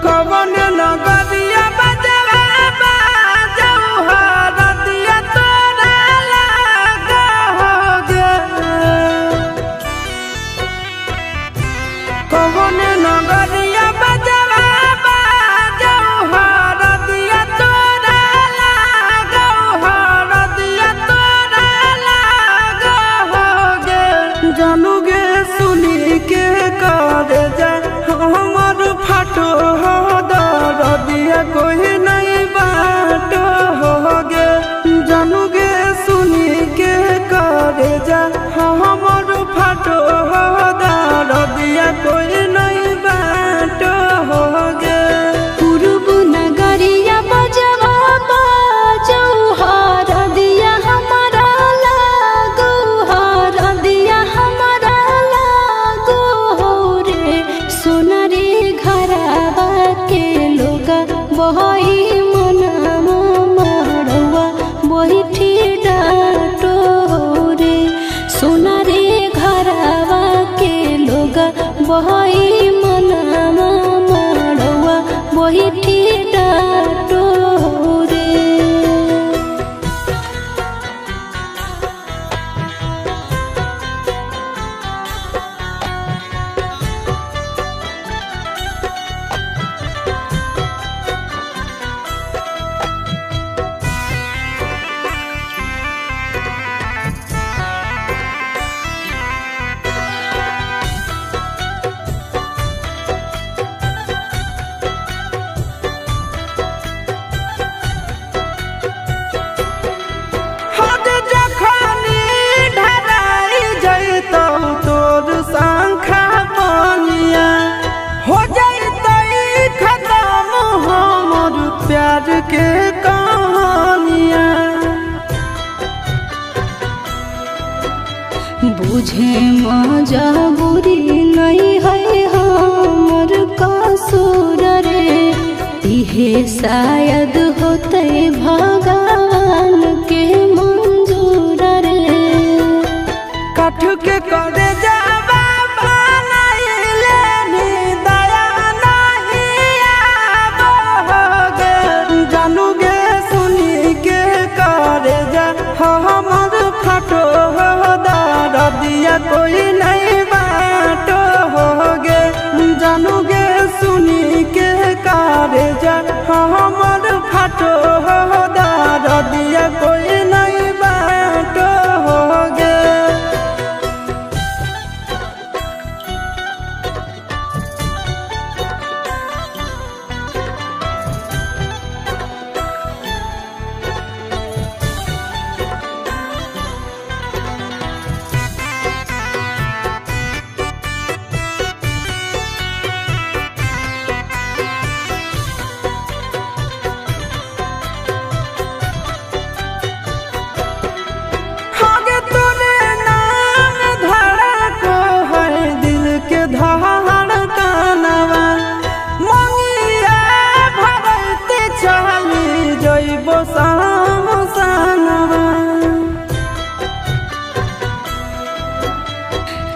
कवन नगरिया बजवा बाजऊ हरदिया तोरा लागोगे। कवन नगरिया बजवा बाजऊ हरदिया तोरा लागो हरदिया तोरा लागोगे। जानूगे सुनी के कर जा हमर फाटो हो दरदिया कोई नहीं बाटो होगे। जानूगे सुनी के करे जा हमर फाटो हो दरदिया कोई नहीं बाटो होगे। पूर्व नगरिया बजवा बाजऊ हरदिया हमारा लागो हरदिया हमारा लागो रे। सोनारी घरवा के लोग बही मनमा मड़वा बही डाटो रे। सोनारी घरवा के लोग बही मनमा मड़वा बही डाटो रे। हद जखनी ढराई जैतौ तोर शंखा बनिया हो जैतै खत्म हमर प्यार के कहानिया। बुझे मजबूरी नहीं है हमर कसूर रे। इहे शायद होते भगवान के मंजूर रे। काठ के करे जावा बनाइले नी दया नहीं आवोगे। जानूगे सुनी के करे जा हमर फाटो हो दरदिया कोई नहीं बाटो होगे। जानूगे सुनी के करे जा हमर फाटो हो दरदिया कोई नहीं बाटो होगे। आगे तोरे नाम धड़को है दिल के धड़कनवा। मंगिया भरते चली जइबो सामसनवा।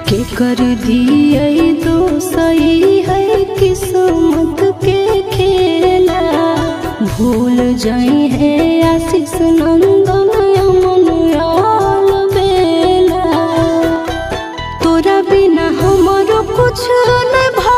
के कर दिए तो सही है किस्मत के खेला। भूल जाई है आशीष नंदन अमन बेला। तोरा बिना हमारो कुछ न भा